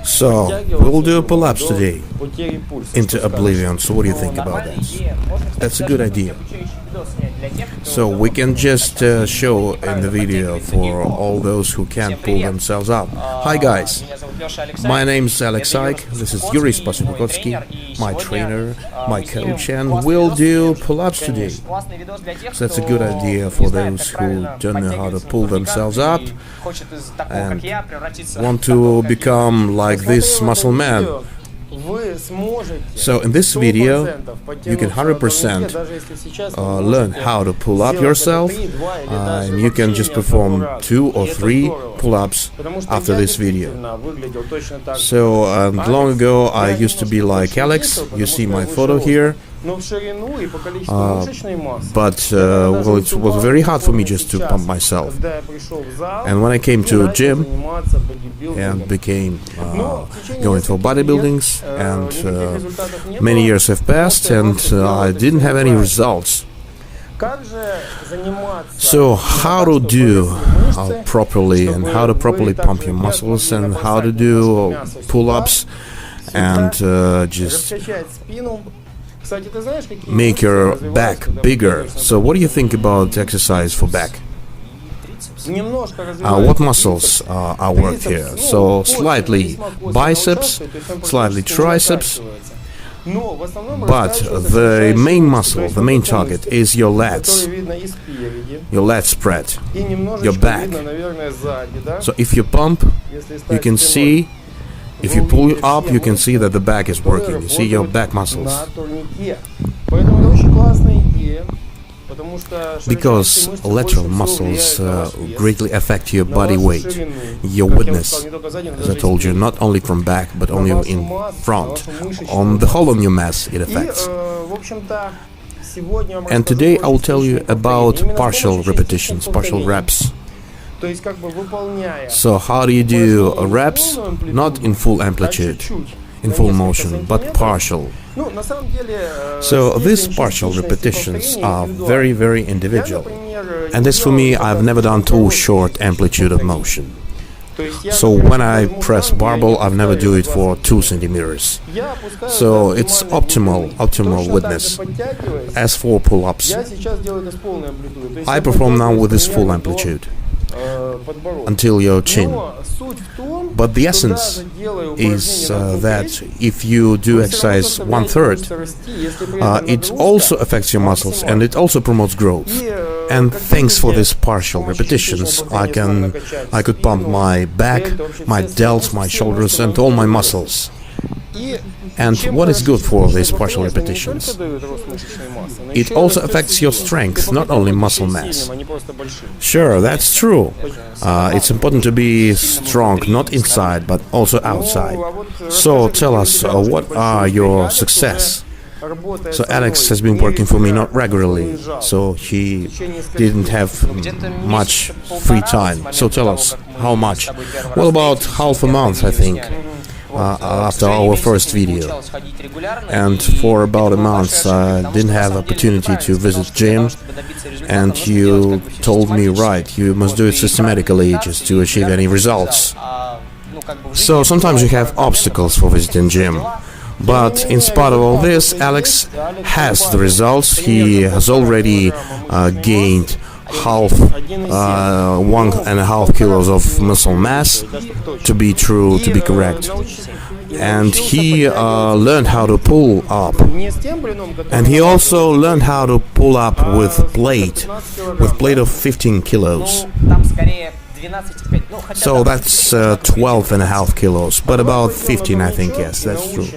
So, we'll do pull-ups today into oblivion. So what do you think about that? That's a good idea. So we can just show in the video for all those who can't pull themselves up. Hi guys, my name's Alexei. This is Iuriy Spasokukotskiy, my trainer, my coach, and we'll do pull-ups today. So that's a good idea for those who don't know how to pull themselves up and want to become like this muscle man. So in this video you can 100% learn how to pull up yourself, and you can just perform 2 or 3 pull-ups after this video. So long ago I used to be like Alex. You see my photo here. But well, it was very hard for me just to pump myself. And when I came to a gym and became going for bodybuildings, and many years have passed, and I didn't have any results. So how to do properly, and how to properly pump your muscles, and how to do pull-ups, and just make your back bigger. So what do you think about exercise for back? What muscles are worked here? So slightly biceps, slightly triceps, but the main muscle, the main target is your lats, your lat spread, your back. So if you pump, you can see, if you pull up, you can see that the back is working. You see your back muscles. Because lateral muscles greatly affect your body weight, your width, as I told you, not only from back, but only in front. On the whole of your mass it affects. And today I will tell you about partial repetitions, partial reps. So how do you do reps? Not in full amplitude, in full motion, but partial. So these partial repetitions are very, very individual. And as for me, I've never done too short amplitude of motion. So when I press barbell, I've never do it for 2 centimeters. So it's optimal width. As for pull-ups, I perform now with this full amplitude until your chin. But the essence is that if you do exercise 1/3, it also affects your muscles and it also promotes growth. And thanks for these partial repetitions, I could pump my back, my delts, my shoulders, and all my muscles. And what is good for these partial repetitions? It also affects your strength, not only muscle mass. Sure, that's true. It's important to be strong, not inside, but also outside. So tell us, what are your success? So Alex has been working for me not regularly, so he didn't have much free time. So tell us, how much? Well, about half a month, I think. After our first video, and for about a month I didn't have opportunity to visit gym, and you told me, right, you must do it systematically just to achieve any results. So sometimes you have obstacles for visiting gym, but in spite of all this, Alex has the results. He has already gained 1.5 kilos of muscle mass, to be true, to be correct. And he learned how to pull up. And he also learned how to pull up with plate of 15 kilos. So that's 12.5 kilos, but about 15, I think, yes, that's true.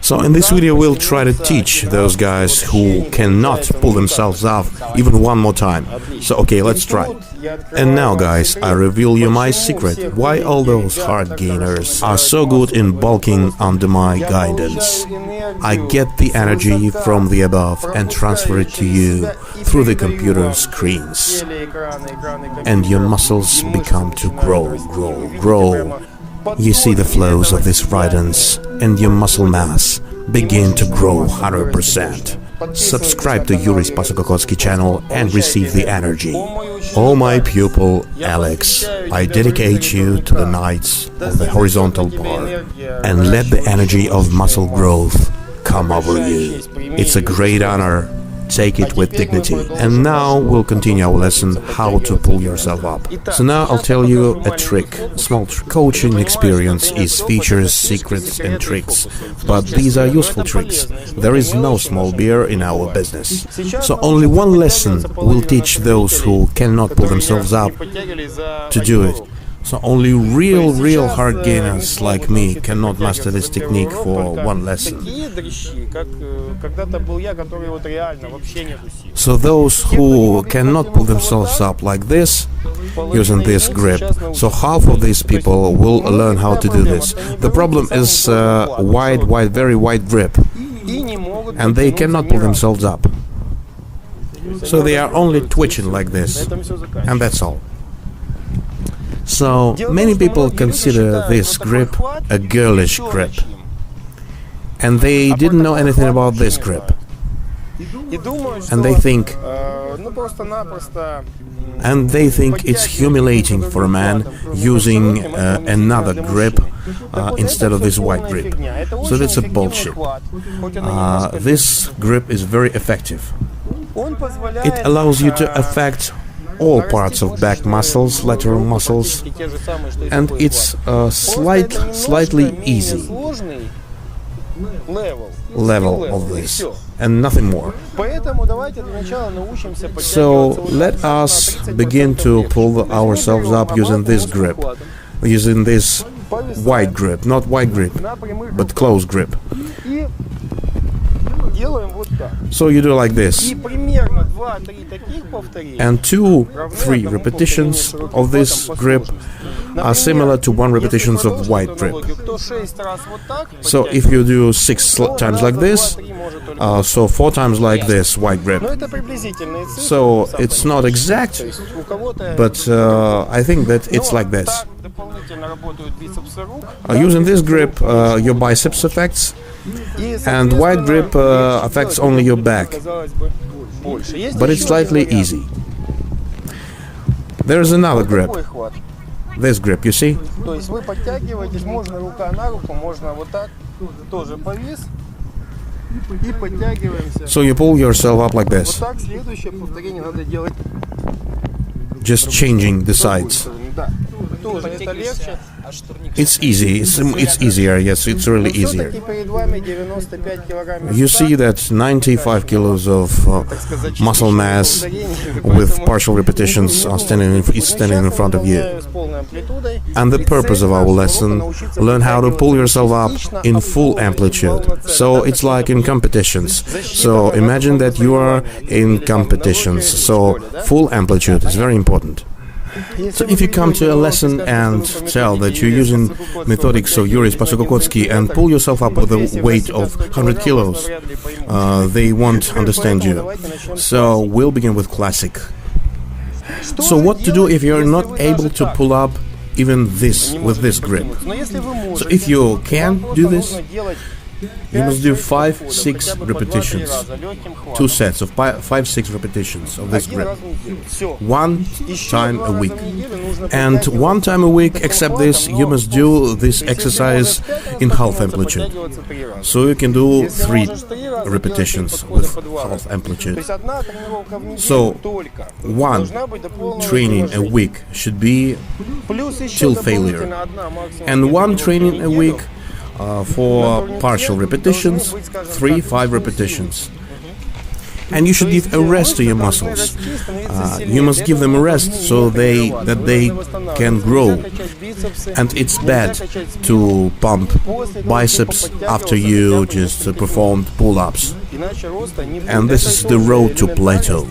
So in this video we'll try to teach those guys who cannot pull themselves up even one more time. So okay, let's try. And now guys, I reveal you my secret, why all those hard gainers are so good in bulking under my guidance. I get the energy from the above and transfer it to you through the computer screens. And your muscles begin to grow. You see the flows of this guidance, and your muscle mass begin to grow 100%. Subscribe to Iuriy Spasokukotskiy channel and receive the energy. Oh my pupil Alex, I dedicate you to the nights of the horizontal bar and let the energy of muscle growth come over you. It's a great honor. Take it with dignity. And now we'll continue our lesson how to pull yourself up. So now I'll tell you a trick, a small trick. Coaching experience is features, secrets and tricks, but these are useful tricks. There is no small beer in our business. So only one lesson will teach those who cannot pull themselves up to do it. So only real hard gainers like me cannot master this technique for one lesson. So those who cannot pull themselves up like this, using this grip, so half of these people will learn how to do this. The problem is very wide grip, and they cannot pull themselves up. So they are only twitching like this, and that's all. So many people consider this grip a girlish grip, and they didn't know anything about this grip, and they think it's humiliating for a man using another grip instead of this white grip. So that's a bullshit. This grip is very effective. It allows you to affect all parts of back muscles, lateral muscles, and it's slightly easy level of this, and nothing more. So let us begin to pull ourselves up using this grip, using this wide grip, not wide grip, but close grip. So you do like this, and 2-3 repetitions of this grip are similar to 1 repetitions of wide grip. So if you do 6 times like this, so 4 times like this wide grip. So it's not exact, but I think that it's like this. Using this grip, your biceps affects, and wide grip affects only your back, but it's slightly easy. There's another grip, this grip, you see? So you pull yourself up like this, just changing the sides. It's easy, it's easier, yes, it's really easier. You see that 95 kilos of muscle mass with partial repetitions are standing in front of you. And the purpose of our lesson, learn how to pull yourself up in full amplitude. So it's like in competitions. So imagine that you are in competitions, so full amplitude is very important. So if you come to a lesson and tell that you're using methodics of Iuriy Spasokukotskiy and pull yourself up with a weight of 100 kilos, they won't understand you. So we'll begin with classic. So what to do if you're not able to pull up even this with this grip? So if you can do this, you must do 5-6 repetitions, 2 sets of 5-6 repetitions of this grip, 1 time a week. And 1 time a week, except this, you must do this exercise in half amplitude. So you can do 3 repetitions with half amplitude. So 1 training a week should be till failure, and 1 training a week for partial repetitions, 3-5 repetitions. And you should give a rest to your muscles. You must give them a rest so that they can grow. And it's bad to pump biceps after you just performed pull-ups. And this is the road to plateau.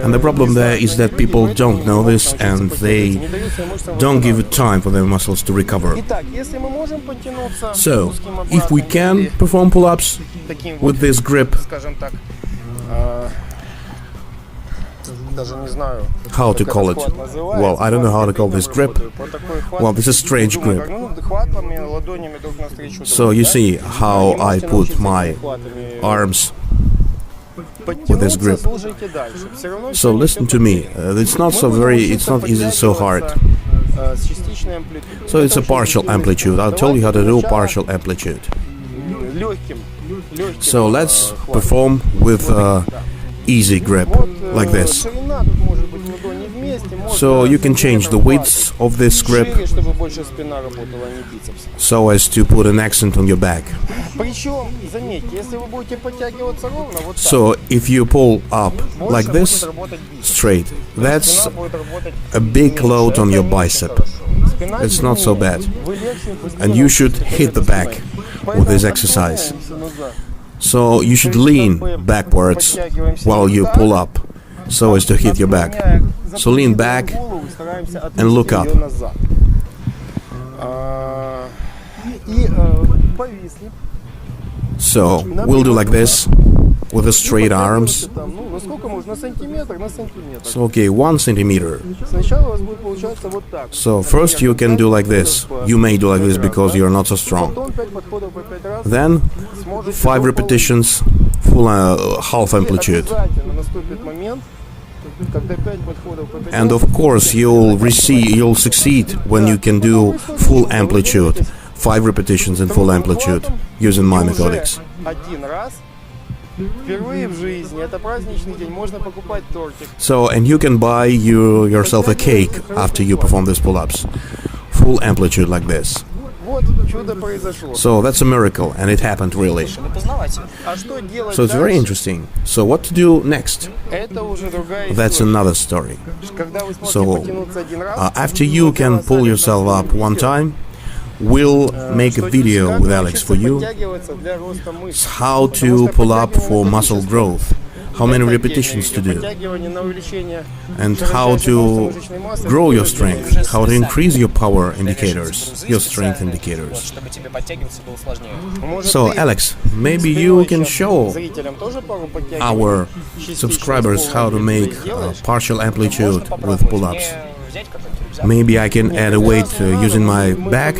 And the problem there is that people don't know this, and they don't give time for their muscles to recover. So, if we can perform pull-ups with this grip, how to call it? Well, I don't know how to call this grip. Well, this is a strange grip. So you see how I put my arms with this grip. So listen to me. It's not easy, so hard. So it's a partial amplitude. I'll tell you how to do partial amplitude. So let's perform with easy grip, like this. So you can change the width of this grip so as to put an accent on your back. So if you pull up like this, straight, that's a big load on your bicep. It's not so bad. And you should hit the back with this exercise. So you should lean backwards while you pull up, so as to hit your back. So lean back and look up. So we'll do like this with the straight arms. So okay, 1 centimeter. So first you can do like this. You may do like this because you're not so strong. Then 5 repetitions, full half amplitude. And of course you'll succeed when you can do full amplitude, 5 repetitions in full amplitude using my methodics. So, and you can buy yourself a cake after you perform these pull-ups. Full amplitude like this. So that's a miracle, and it happened really. So it's very interesting. So what to do next? That's another story. So after you can pull yourself up one time, we'll make a video with Alex for you, how to pull up for muscle growth, how many repetitions to do, and how to grow your strength, how to increase your power indicators, your strength indicators. So Alex, maybe you can show our subscribers how to make partial amplitude with pull-ups. Maybe I can add a weight using my back.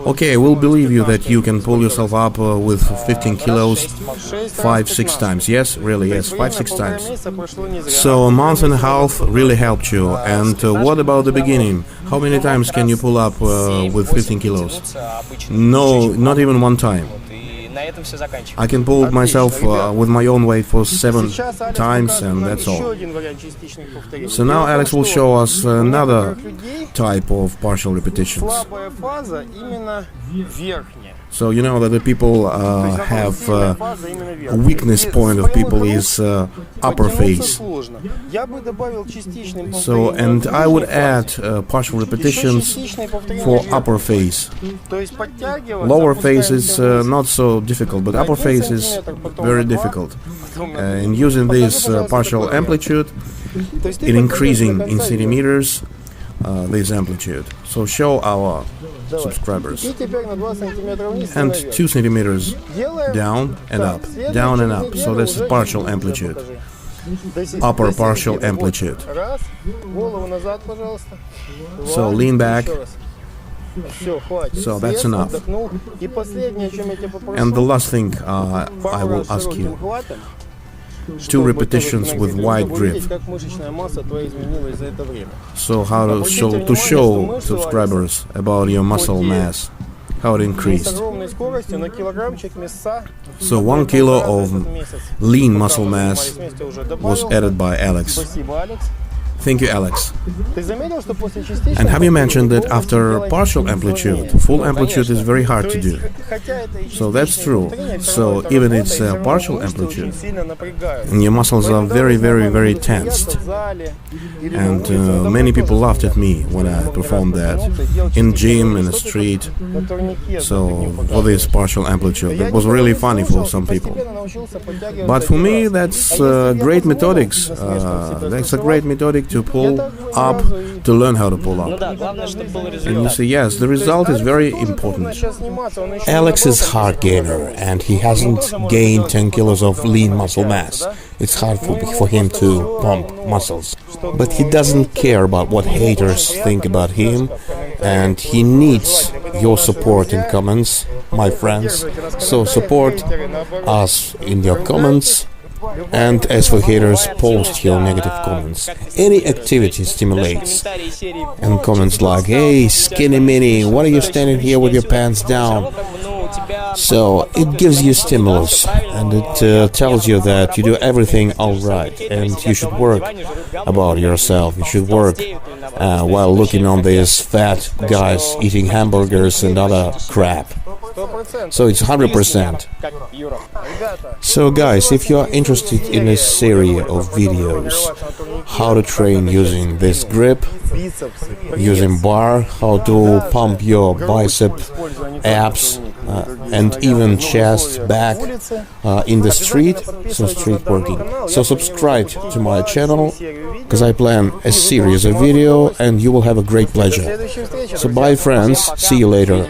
Okay, I will believe you that you can pull yourself up with 15 kilos 5-6 times. Yes, really, yes, 5-6 times. So a month and a half really helped you. And what about the beginning? How many times can you pull up with 15 kilos? No, not even one time. I can pull myself with my own weight for 7 times, and that's all. So now Alex will show us another type of partial repetitions. So you know that the people have a weakness point of people is upper face. So, and I would add partial repetitions for upper face. Lower face is not so difficult, but upper face is very difficult. And using this partial amplitude, in increasing in centimeters this amplitude. So show our subscribers. And 2 centimeters down and up, down and up. So this is partial amplitude. Upper partial amplitude. So lean back. So that's enough. And the last thing I will ask you, 2 repetitions with wide grip. So how to show subscribers about your muscle mass, how it increased. So 1 kilo of lean muscle mass was added by Alex. Thank you, Alex. And have you mentioned that after partial amplitude, full amplitude is very hard to do? So that's true. So even it's partial amplitude, and your muscles are very, very, very tensed. And many people laughed at me when I performed that in gym, in the street. So for this partial amplitude, it was really funny for some people. But for me, that's great methodics. That's a great methodic to pull up, to learn how to pull up. And you say, yes, the result is very important. Alex is hard gainer, and he hasn't gained 10 kilos of lean muscle mass. It's hard for him to pump muscles. But he doesn't care about what haters think about him, and he needs your support in comments, my friends. So support us in your comments, And as for haters, post your negative comments. Any activity stimulates. And comments like, "Hey, skinny mini, what are you standing here with your pants down?" So it gives you stimulus, and it tells you that you do everything all right, and you should work about yourself. You should work while looking on these fat guys eating hamburgers and other crap. So it's 100%. So guys, if you are interested in a series of videos, how to train using this grip, using bar, how to pump your bicep, abs, and even chest, back in the street, so street working. So subscribe to my channel, because I plan a series of video and you will have a great pleasure. So bye friends, see you later.